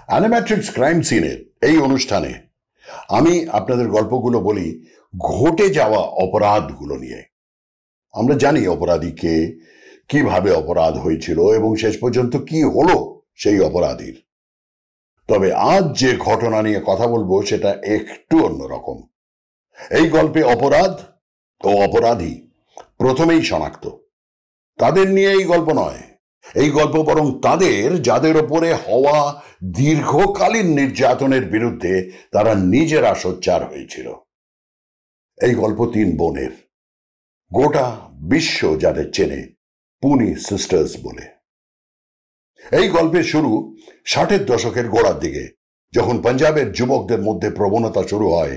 Animatrix crime সিনের এই অনুষ্ঠানে আমি আপনাদের গল্পগুলো বলি ঘটে যাওয়া অপরাধগুলো নিয়ে। আমরা জানি অপরাধীকে, কিভাবে অপরাধ হয়েছিল এবং শেষ পর্যন্ত কি হলো সেই অপরাধীর। তবে আজ যে ঘটনা নিয়ে কথা বলবো সেটা একটু অন্যরকম। এই গল্পে অপরাধ ও অপরাধী প্রথমেই শনাক্ত। তাদের নিয়ে এই গল্প নয়, এই গল্প বরং তাদের যাদের ওপরে হওয়া দীর্ঘকালীন নির্যাতনের বিরুদ্ধে তারা নিজেরা সোচ্চার হয়েছিল। এই গল্প 3 বোনের, গোটা বিশ্ব যাদের চেনে পুনি সিস্টার্স বলে। এই গল্পের শুরু 60-এর দশকের গোড়ার দিকে, যখন পাঞ্জাবের যুবকদের মধ্যে প্রবণতা শুরু হয়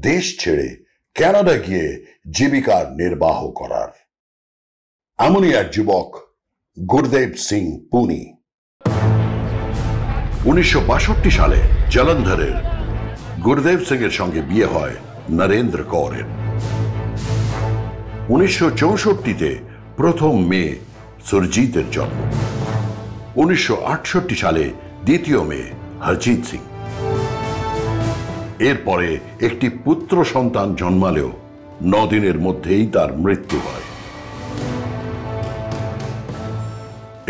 দেশ ছেড়ে কানাডা গিয়ে জীবিকার নির্বাহ করার। এমনই এক যুবক গুরদেব সিং পুনি। 1962 সালে জলন্ধরের গুরদেব সিং এর সঙ্গে বিয়ে হয় নরেন্দ্র কৌরের। 1964-তে প্রথম মেয়ে সুরজিতের জন্ম। 1968 সালে দ্বিতীয় মেয়ে হরজিত সিং। এরপরে একটি পুত্র সন্তান জন্মালেও 9 দিনের মধ্যেই তার মৃত্যু হয়।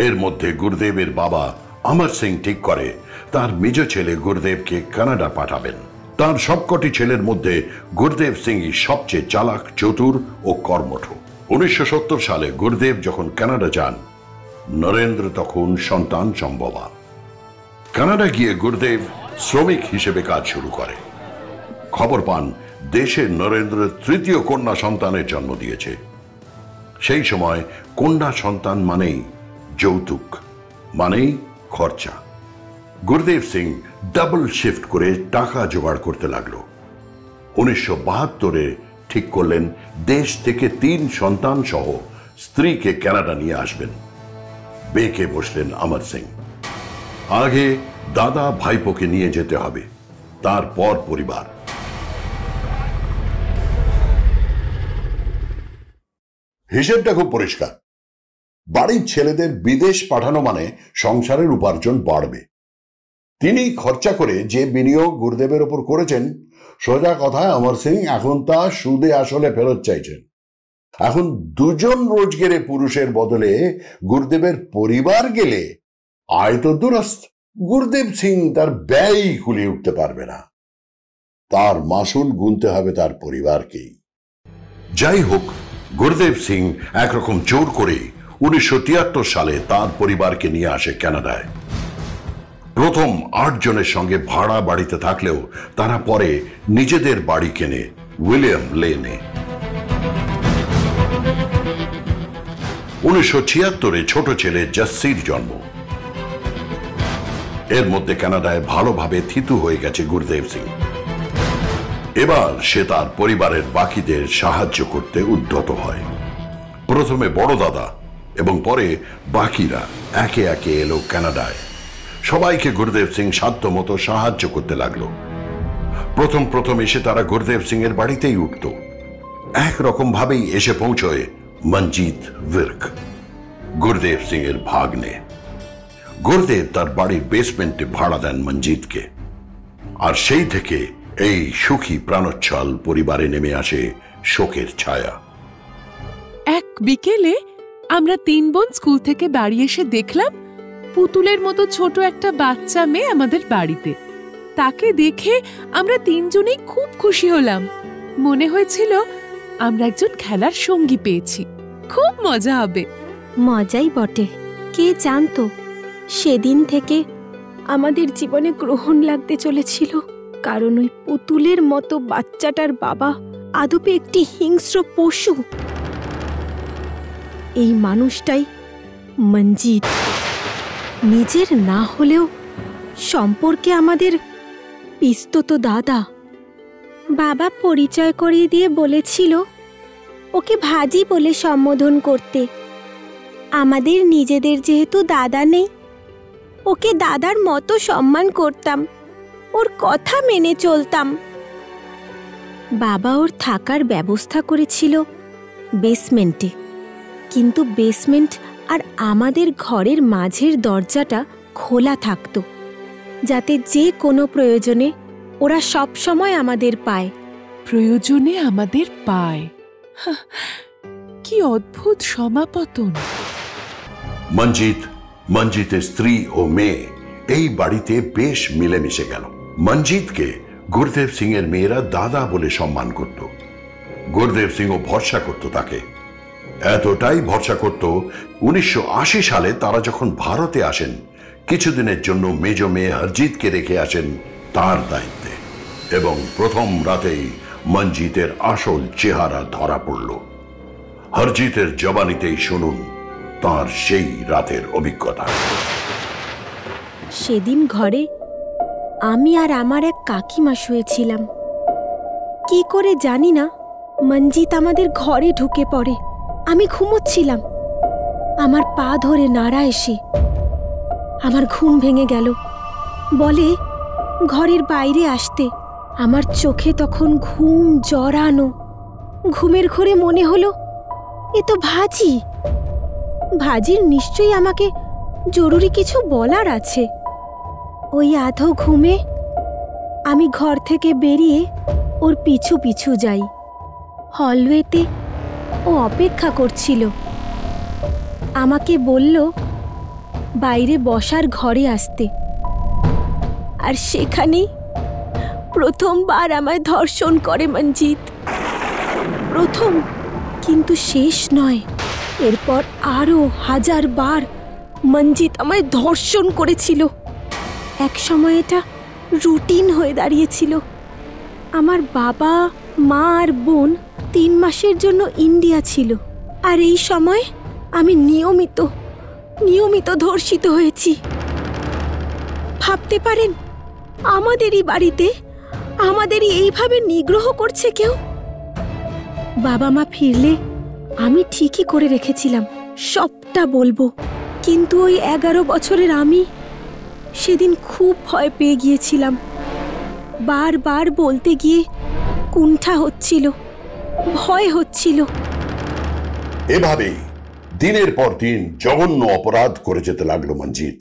এর মধ্যে গুরদেবের বাবা অমর সিং ঠিক করে তার মেজ ছেলে গুরদেবকে কানাডা পাঠাবেন। তার সবকটি ছেলের মধ্যে গুরদেব সিংই সবচেয়ে চালাক, চতুর ও কর্মঠ। 1970 সালে গুরদেব যখন কানাডা যান, নরেন্দ্র তখন সন্তান সম্ভবা। কানাডা গিয়ে গুরদেব শ্রমিক হিসেবে কাজ শুরু করে। খবর পান দেশে নরেন্দ্রের 3য় কন্যা সন্তানের জন্ম দিয়েছে। সেই সময় কন্যা সন্তান মানেই যৌতুক, মানেই খরচা। গুরদেব সিং ডাবল শিফট করে টাকা জোগাড় করতে লাগলো। 1972-এ ঠিক করলেন দেশ থেকে 3 সন্তান সহ স্ত্রীকে কানাডা নিয়ে আসবেন। বেঁকে বসলেন অমর সিং। আগে দাদা ভাইপোকে নিয়ে যেতে হবে, তারপর পরিবার। হিসেবটা খুব পরিষ্কার। বাড়ির ছেলেদের বিদেশ পাঠানো মানে সংসারের উপার্জন বাড়বে। তিনি খরচা করে যে বিনিয়োগ গুরদেবের ওপর করেছেন, সোজা কথায় অমর সিং এখন তা সুদে আসলে ফেরত চাইছেন। এখন 2 জন রোজগারে পুরুষের বদলে গুরদেবের পরিবার গেলে আয় তো দুরস্ত। গুরদেব সিং তার ব্যয় কুলিয়ে উঠতে পারবে না, তার মাসুল গুনতে হবে তার পরিবারকেই। যাই হোক, গুরদেব সিং একরকম জোর করে 1973 সালে তার পরিবারকে নিয়ে আসে কানাডায়। প্রথম 8 জনের সঙ্গে ভাড়া বাড়িতে থাকলেও তারা পরে নিজেদের বাড়ি কেনে উইলিয়াম লেনে। 1976-এ ছোট ছেলে জসির জন্ম। এর মধ্যে কানাডায় ভালোভাবে থিতু হয়ে গেছে গুরদেব সিং। এবার সে তার পরিবারের বাকিদের সাহায্য করতে উদ্যত হয়। প্রথমে বড় দাদা এবং পরে বাকিরা একে একে এলো কানাডায়। সবাইকে গুরদেব সিং সাধ্যমতো সাহায্য করতে লাগলো। প্রথম এসে তারা গুরদেব সিং এর বাড়িতেই উঠত। একরকম ভাবেই এসে পৌঁছয় মঞ্জিত বির্ক, গুরদেব সিং এর ভাগ্নে। গুরদেব তার বাড়ির বেসমেন্টে ভাড়া দেন মঞ্জিতকে। আর সেই থেকে এই সুখী প্রাণোচ্ছল পরিবারে নেমে আসে শোকের ছায়া। এক বিকেলে আমরা 3 বোন স্কুল থেকে বাড়ি এসে দেখলাম পুতুলের মতো ছোট একটা বাচ্চা মেয়ে আমাদের বাড়িতে। তাকে দেখে আমরা 3 জনেই খুব খুশি হলাম। মনে হয়েছিল আমরা একজন খেলার সঙ্গী পেয়েছি, খুব মজা হবে। মজাই বটে। কে জানতো সেদিন থেকে আমাদের জীবনে গ্রহণ লাগতে চলেছিল, কারণ ওই পুতুলের মতো বাচ্চাটার বাবা আদপে একটি হিংস্র পশু। এই মানুষটাই মঞ্জিত। নিজের না হলেও সম্পর্কে আমাদের পিস্তত দাদা। বাবা পরিচয় করিয়ে দিয়ে বলেছিল ওকে ভাজি বলে সম্বোধন করতে। আমাদের নিজেদের যেহেতু দাদা নেই, ওকে দাদার মতো সম্মান করতাম, ওর কথা মেনে চলতাম। বাবা ওর থাকার ব্যবস্থা করেছিল বেসমেন্টে, কিন্তু বেসমেন্ট আর আমাদের ঘরের মাঝের দরজাটা খোলা থাকতো। যাতে যে কোনো প্রয়োজনে ওরা সব সময় আমাদের পায়। প্রয়োজনে আমাদের পায়। হাহ, কি অদ্ভুত সমাপতন। মঞ্জিতের স্ত্রী ও মেয়ে এই বাড়িতে বেশ মিলেমিশে গেল। মঞ্জিতকে গুরুদেব সিং এর মেয়েরা দাদা বলে সম্মান করত। গুরুদেব সিংও ভরসা করত তাকে, এতটাই ভরসা করত 1980 সালে তারা যখন ভারতে আসেন, কিছুদিনের জন্য মেজ মেয়ে হরজিতকে রেখে আসেন তার দায়িত্বে, এবং প্রথম রাতেই মঞ্জিতের আসল চেহারা ধরা পড়ল। হরজিতের জবানিতেই শুনুন তার সেই রাতের অভিজ্ঞতা। সেদিন ঘরে আমি আর আমার এক কাকিমা শুয়েছিলাম। কি করে জানি না মঞ্জিত আমাদের ঘরে ঢুকে পড়ে। আমি ঘুমোচ্ছিলাম, আমার পা ধরে নাড়া এসে আমার ঘুম ভেঙে গেল। বলে ঘরের বাইরে আসতে। আমার চোখে তখন ঘুম জড়ানো। ঘুমের ঘোরে মনে হলো এ তো ভাজির নিশ্চয়ই আমাকে জরুরি কিছু বলার আছে। ওই আধো ঘুমে আমি ঘর থেকে বেরিয়ে ওর পিছু পিছু যাই। হলওয়েতে ও অপেক্ষা করছিল। আমাকে বলল বাইরে বসার ঘরে আসতে। আর সেখানেই প্রথমবার আমায় ধর্ষণ করে মঞ্জিত। প্রথম, কিন্তু শেষ নয়। এরপর আরো 1000 বার মঞ্জিত আমায় ধর্ষণ করেছিল। এক সময় এটা রুটিন হয়ে দাঁড়িয়েছিল। আমার বাবা, মা আর বোন 3 মাসের জন্য ইন্ডিয়া ছিল, আর এই সময় আমি নিয়মিত ধর্ষিত হয়েছি। ভাবতে পারেন, আমাদেরই বাড়িতে আমাদেরই এইভাবে নিগ্রহ করছে কেউ। বাবা মা ফিরলে আমি ঠিকই করে রেখেছিলাম সবটা বলবো, কিন্তু ওই 11 বছরের আমি সেদিন খুব ভয় পেয়ে গিয়েছিলাম। বারবার বলতে গিয়ে কুণ্ঠা হচ্ছিল, ভয় হচ্ছিল। এভাবেই দিনের পর দিন জঘন্য অপরাধ করে যেতে লাগলো মঞ্জিত।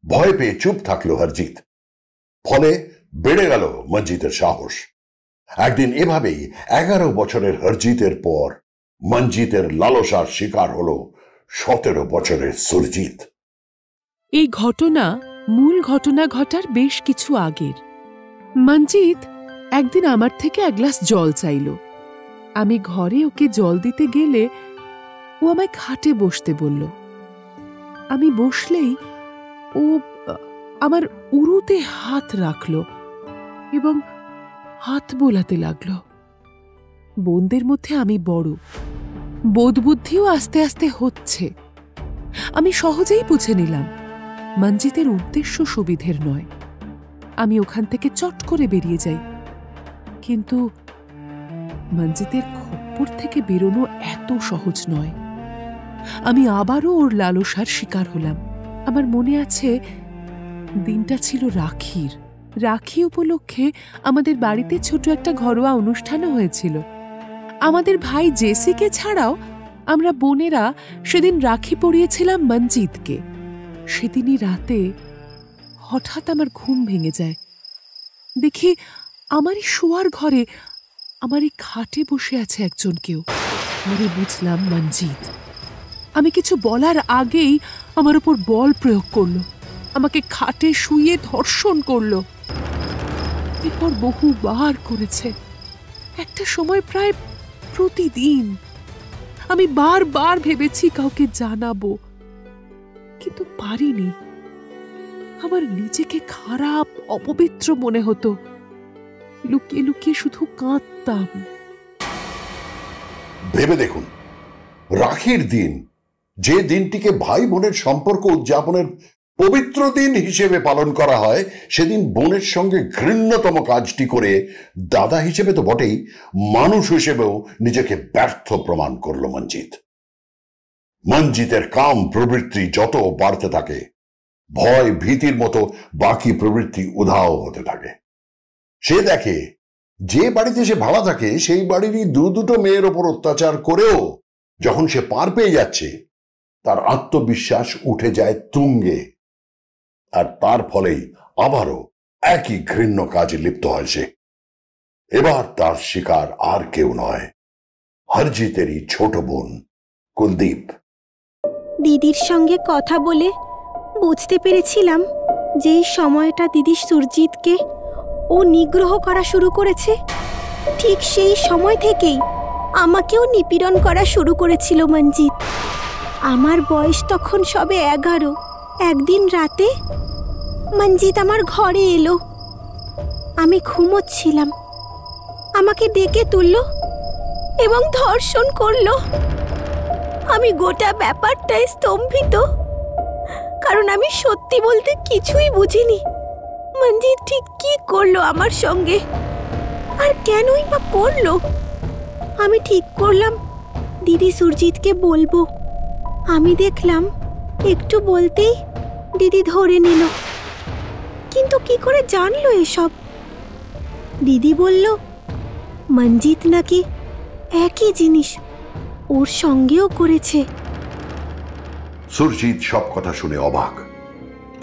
ভয় পেয়ে চুপ থাকলো হরজিত। ফলে বেড়ে গেল মঞ্জিতের সাহস। একদিন এভাবেই 11 বছরের হরজিতের পর মঞ্জিতের লালসার শিকার হলো 17 বছরের সুরজিৎ। এই ঘটনা মূল ঘটনা ঘটার বেশ কিছু আগের। মঞ্জিত একদিন আমার থেকে 1 গ্লাস জল চাইল। আমি ঘরে ওকে জল দিতে গেলে ও আমায় খাটে বসতে বলল। আমি বসলেই ও আমার উরুতে হাত রাখল এবং হাত বোলাতে লাগল। বোনদের মধ্যে আমি বড়, বোধবুদ্ধিও আস্তে আস্তে হচ্ছে। আমি সহজেই বুঝে নিলাম মঞ্জিতের উদ্দেশ্য সুবিধের নয়। আমি ওখান থেকে চট করে বেরিয়ে যাই, কিন্তু মঞ্জিতের খপ্পর থেকে বেরোনো এত সহজ নয়। আমি আবারও ওর লালসার শিকার হলাম। আমার মনে আছে দিনটা ছিল রাখির। রাখি উপলক্ষে আমাদের বাড়িতে ছোট একটা ঘরোয়া অনুষ্ঠানও হয়েছিল। আমাদের ভাই জেসিকে ছাড়াও আমরা বোনেরা সেদিন রাখি পরিয়েছিলাম মঞ্জিতকে। সেদিনই রাতে হঠাৎ আমার ঘুম ভেঙে যায়। দেখি আমারই শোয়ার ঘরে আমারই খাটে বসে আছে একজন কেউ। মনে বুঝলাম মঞ্জিত। আমি কিছু বলার আগেই আমার উপর বল প্রয়োগ করলো, আমাকে খাটে শুইয়ে ধর্ষণ করলো। এরপর বহুবার করেছে, একটা সময় প্রায় প্রতিদিন। আমি বারবার ভেবেছি কাউকে জানাবো, কিন্তু পারিনি। আমার নিজেকে খারাপ, অপবিত্র মনে হতো। লুকিয়ে লুকিয়ে শুধু কাঁদতাম। ভেবে দেখুন, রাখির দিন, যে দিনটিকে ভাই বোনের সম্পর্ক উদযাপনের পবিত্র দিন হিসেবে পালন করা হয়, সেদিন বোনের সঙ্গে ঘৃণ্যতম কাজটি করে দাদা হিসেবে তো বটেই, মানুষ হিসেবেও নিজেকে ব্যর্থ প্রমাণ করল মঞ্জিত। মঞ্জিতের কাম প্রবৃত্তি যত বাড়তে থাকে, ভয় ভীতির মতো বাকি প্রবৃত্তি উধাও হতে থাকে। সে দেখে যে বাড়িতে সে ভাড়া থাকে সেই বাড়িরই দুটো মেয়ের ওপর অত্যাচার করেও যখন সে পার পেয়ে যাচ্ছে, তার আত্মবিশ্বাস উঠে যায় তুঙ্গে। আর তার ফলেই আবারও একই ঘৃণ্য কাজে লিপ্ত হয় সে। এবার তার শিকার আর কেউ নয়, হরজিতেরই ছোট বোন কুলদীপ। দিদির সঙ্গে কথা বলে বুঝতে পেরেছিলাম যেই সময়টা দিদি সুরজিৎকে ও নিগ্রহ করা শুরু করেছে, ঠিক সেই সময় থেকেই আমাকেও নিপীড়ন করা শুরু করেছিল মঞ্জিত। আমার বয়স তখন সবে 11। একদিন রাতে মঞ্জিত আমার ঘরে এলো। আমি ঘুমোচ্ছিলাম, আমাকে ডেকে তুলল এবং ধর্ষণ করলো। আমি গোটা ব্যাপারটাই স্তম্ভিত, কারণ আমি সত্যি বলতে কিছুই বুঝিনি মঞ্জিত ঠিক কি করলো আমার সঙ্গে, আর কেনই বা করলো। আমি ঠিক করলাম দিদি সুরজিৎকে বলবো। আমি দেখলাম একটু বলতেই দিদি ধরে নিল। কিন্তু কি করে জানলো এসব? দিদি বলল মঞ্জিত নাকি একই জিনিস ওর সঙ্গেও করেছে। সুরজিৎ সব কথা শুনে অবাক।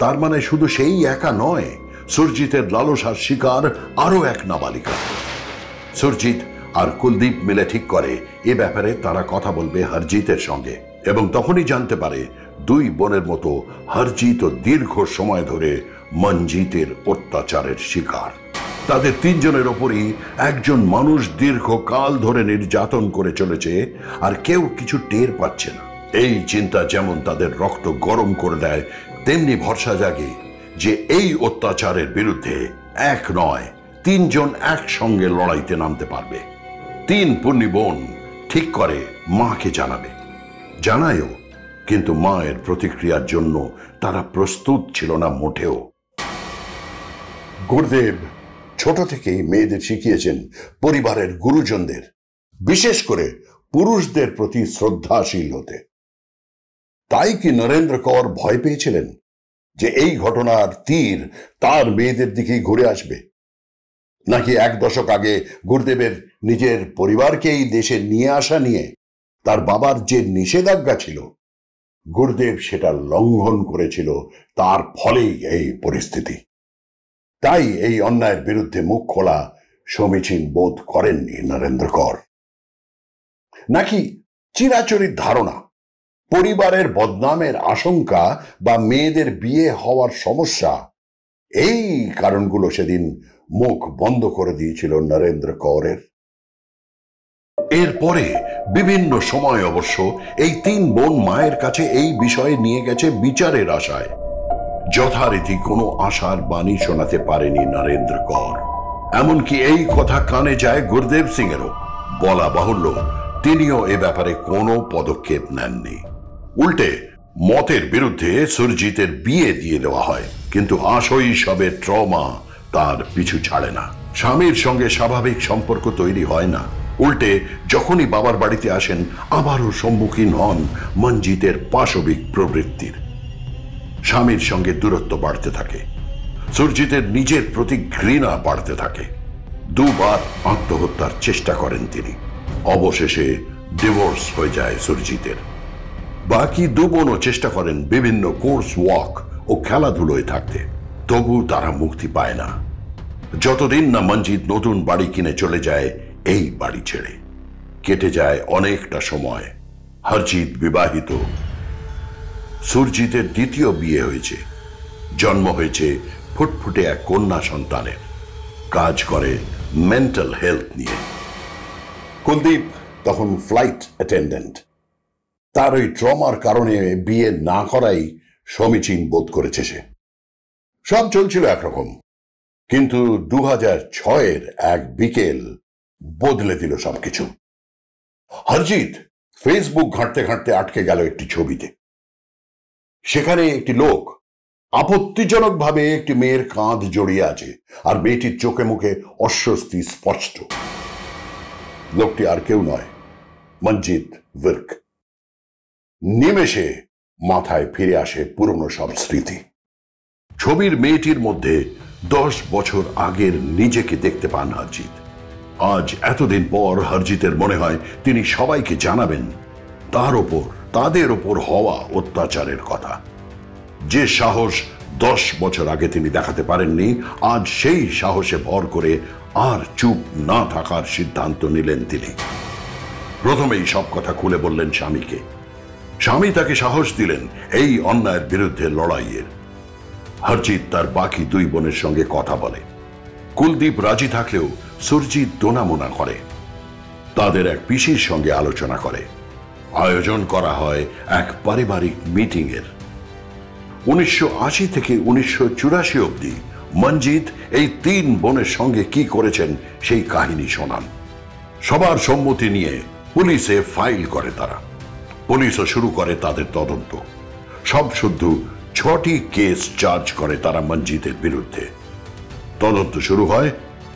তার মানে শুধু সেই একা নয়, সুরজিতের লালসার শিকার আরো এক নাবালিকা। সুরজিৎ আর কুলদীপ মিলে ঠিক করে এ ব্যাপারে তারা কথা বলবে হরজিতের সঙ্গে, এবং তখনই জানতে পারে দুই বোনের মতো হরজিত দীর্ঘ সময় ধরে মঞ্জিতের অত্যাচারের শিকার। তাদের তিনজনের ওপরই একজন মানুষ দীর্ঘকাল ধরে নির্যাতন করে চলেছে, আর কেউ কিছু টের পাচ্ছে না। এই চিন্তা যেমন তাদের রক্ত গরম করে দেয়, তেমনি ভরসা জাগে যে এই অত্যাচারের বিরুদ্ধে এক নয়, তিনজন একসঙ্গে লড়াইতে নামতে পারবে। তিন পুণ্যি বোন ঠিক করে মাকে জানাবে। জানায়ও, কিন্তু মায়ের প্রতিক্রিয়ার জন্য তারা প্রস্তুত ছিল না মোটেও। গুরুদেব ছোট থেকেই মেয়েদের শিখিয়েছেন পরিবারের গুরুজনদের, বিশেষ করে পুরুষদের প্রতি শ্রদ্ধাশীল হতে। তাই কি নরেন্দ্র কর ভয় পেয়েছিলেন যে এই ঘটনার তীর তার মেয়েদের দিকেই ঘুরে আসবে? নাকি এক দশক আগে গুরুদেবের নিজের পরিবারকে এই দেশে নিয়ে আসা নিয়ে তার বাবার যে নিষেধাজ্ঞা ছিল, গুরুদেব সেটা লঙ্ঘন করেছিল, তার ফলেই এই পরিস্থিতি? তাই এই অন্যায়ের বিরুদ্ধে মুখ খোলা সমীচীন বোধ করেননি নরেন্দ্র কর? নাকি চিরাচরিত ধারণা, পরিবারের বদনামের আশঙ্কা বা মেয়েদের বিয়ে হওয়ার সমস্যা, এই কারণগুলো সেদিন মুখ বন্ধ করে দিয়েছিল নরেন্দ্র করের? এরপরে বিভিন্ন সময় অবশ্য এই তিন বোন মায়ের কাছে এই বিষয়ে নিয়ে গেছে বিচারের আশায়। যথারীতি কোনো আশার বাণী শোনাতে পারেনি নরেন্দ্র কর। এমনকি এই কথা কানে যায় গুরুদেব সিং এরও। বলা বাহুল্য, তিনিও এ ব্যাপারে কোনো পদক্ষেপ নেননি। উল্টে মতের বিরুদ্ধে সুরজিতের বিয়ে দিয়ে দেওয়া হয়। কিন্তু শৈশবের ট্রমা তার পিছু ছাড়ে না। স্বামীর সঙ্গে স্বাভাবিক সম্পর্ক তৈরি হয় না। উল্টে যখনই বাবার বাড়িতে আসেন আবারও সম্মুখীন হন মঞ্জিতের পাশবিক প্রবৃত্তির। স্বামীর সঙ্গে দূরত্ব বাড়তে থাকে, সুরজিতের নিজের প্রতি ঘৃণা বাড়তে থাকে। দুবার আত্মহত্যার চেষ্টা করেন তিনি। অবশেষে ডিভোর্স হয়ে যায় সুরজিতের। বাকি দু বোনও চেষ্টা করেন বিভিন্ন কোর্স ওয়াক ও খেলাধুলোয় থাকতে, তবু তারা মুক্তি পায় না, যতদিন না মঞ্জিত নতুন বাড়ি কিনে চলে যায় এই বাড়ি ছেড়ে। কেটে যায় অনেকটা সময়। হরজিত বিবাহিত। সুরজিতের দ্বিতীয় বিয়ে হয়েছে, জন্ম হয়েছে ফুটফুটে এক কন্যা সন্তানের। কাজ করে মেন্টাল হেলথ নিয়ে। কুলদীপ তখন ফ্লাইট অ্যাটেন্ডেন্ট। তার ওই ট্রমার কারণে বিয়ে না করাই সমীচীন বোধ করেছে সে। সব চলছিল একরকম, কিন্তু 2006-এর এক বিকেল বদলে দিল সবকিছু। হরজিত ফেসবুক ঘাঁটতে ঘাঁটতে আটকে গেল একটি ছবিতে। সেখানে একটি লোক আপত্তিজনকভাবে একটি মেয়ের কাঁধ জড়িয়ে আছে, আর মেয়েটির চোখে মুখে অস্বস্তি স্পষ্ট। লোকটি আর কেউ নয়, মঞ্জিত ভির্ক। নিমেষে মাথায় ফিরে আসে পুরনো সব স্মৃতি। ছবির মেয়েটির মধ্যে 10 বছর আগের নিজেকে দেখতে পান হরজিত। আজ এতদিন পর হরজিতের মনে হয় তিনি সবাইকে জানাবেন তাদের ওপর হওয়া অত্যাচারের কথা। যে সাহস 10 বছর আগে তিনি দেখাতে পারেননি, আজ সেই সাহসে ভর করে আর চুপ না থাকার সিদ্ধান্ত নিলেন তিনি। প্রথমেই সব কথা খুলে বললেন স্বামীকে। স্বামী তাকে সাহস দিলেন এই অন্যায়ের বিরুদ্ধে লড়াইয়ের। হরজিৎ তার বাকি 2 বোনের সঙ্গে কথা বলে। কুলদীপ রাজি থাকলেও সুরজিৎ দোনামোনা করে। তাদের এক পিসির সঙ্গে আলোচনা করে। আয়োজন করা হয় এক পারিবারিক মিটিং এর। 1980 থেকে 1984 অবধি মঞ্জিত এই 3 বোনের সঙ্গে কি করেছেন সেই কাহিনী শোনান। সবার সম্মতি নিয়ে পুলিশে ফাইল করে তারা। পুলিশও শুরু করে তাদের তদন্ত। সব শুদ্ধ 6টি কেস চার্জ করে তারা মঞ্জিতের বিরুদ্ধে। তদন্ত শুরু হয়,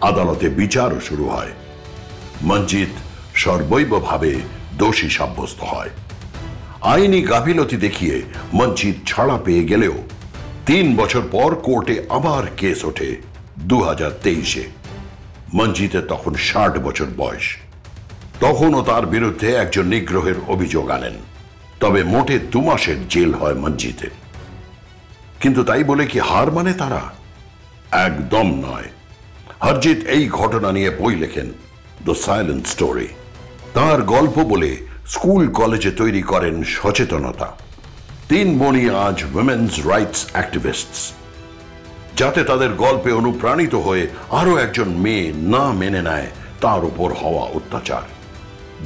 আদালতে বিচারও শুরু হয়। মঞ্জিত সর্বৈবভাবে দোষী সাব্যস্ত হয়। আইনি গাফিলতি দেখিয়ে মঞ্জিত ছাড়া পেয়ে গেলেও 3 বছর পর কোর্টে আবার কেস ওঠে 2023-এ। মঞ্জিতের তখন 60 বছর বয়স। তখনও তার বিরুদ্ধে একজন নিগ্রহের অভিযোগ আনেন। তবে মোটে 2 মাসের জেল হয় মঞ্জিতের। কিন্তু তাই বলে কি হার মানে তারা? একদম নয়। হরজিৎ এই ঘটনা নিয়ে বই লেখেন, দ্য সাইলেন্ট স্টোরি। তার গল্প বলে স্কুল কলেজে তৈরি করেন সচেতনতা। 3 বোনই আজ উইমেন্স রাইটস অ্যাক্টিভিস্টস। যাতে তাদের গল্পে অনুপ্রাণিত হয়ে আরো একজন মেয়ে না মেনে নেয় তার উপর হওয়া অত্যাচার।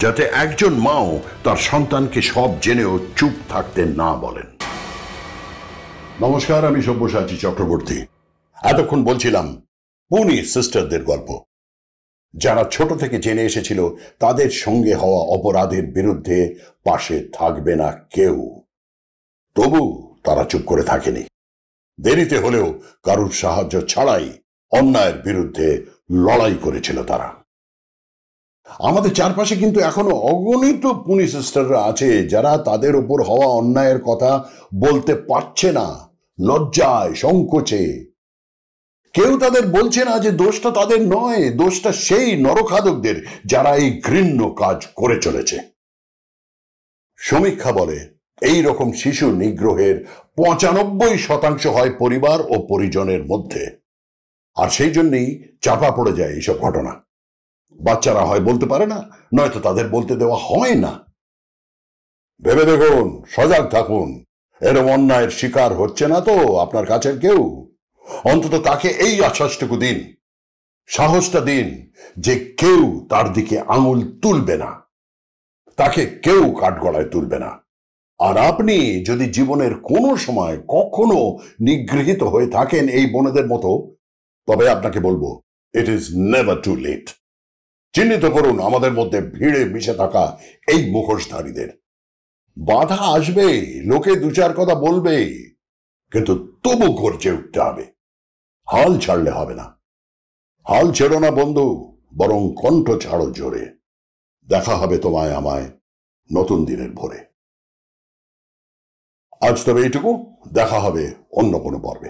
যাতে একজন মাও তার সন্তানকে সব জেনেও চুপ থাকতে না বলেন। নমস্কার, আমি সব্যসাচী চক্রবর্তী। এতক্ষণ বলছিলাম পুনি সিস্টারদের গল্প, যারা ছোট থেকে জেনে এসেছিল তাদের সঙ্গে হওয়া অপরাধের বিরুদ্ধে পাশে থাকবে না কেউ। তবু তারা চুপ করে থাকেনি। দেরিতে হলেও কারুর সাহায্য ছাড়াই অন্যায়ের বিরুদ্ধে লড়াই করেছিল তারা। আমাদের চারপাশে কিন্তু এখনো অগণিত পুনি সিস্টাররা আছে যারা তাদের উপর হওয়া অন্যায়ের কথা বলতে পারছে না, লজ্জায় সংকোচে। কেউ তাদের বলছে না যে দোষটা তাদের নয়, দোষটা সেই নরখাদকদের যারা এই ঘৃণ্য কাজ করে চলেছে। সমীক্ষা বলে এই রকম শিশু নিগ্রহের 95% হয় পরিবার ও পরিজনের মধ্যে। আর সেই জন্যই চাপা পড়ে যায় এইসব ঘটনা। বাচ্চারা হয় বলতে পারে না, নয়তো তাদের বলতে দেওয়া হয় না। ভেবে দেখুন, সজাগ থাকুন। এরকম অন্যায়ের শিকার হচ্ছে না তো আপনার কাছের কেউ? অন্তত তাকে এই আশ্বাসটুকু দিন, সাহসটা দিন যে কেউ তার দিকে আঙুল তুলবে না, তাকে কেউ কাঠগড়ায় তুলবে না। আর আপনি যদি জীবনের কোনো সময় কখনো নিগৃহীত হয়ে থাকেন এই বোনেদের মতো, তবে আপনাকে বলবো, it is never too late. চিহ্নিত করুন আমাদের মধ্যে ভিড়ে মিশে থাকা এই মুখোশধারীদের। বাধা আসবে, লোকে 2-4 কথা বলবে, কিন্তু তবু গর্জে উঠতে হবে। হাল ছাড়লে হবে না। হাল ছেড়ো না বন্ধু, বরং কণ্ঠ ছাড়ো জোরে। দেখা হবে তোমায় আমায় নতুন দিনের ভোরে। আজ তবে এইটুকু। দেখা হবে অন্য কোনো পর্বে।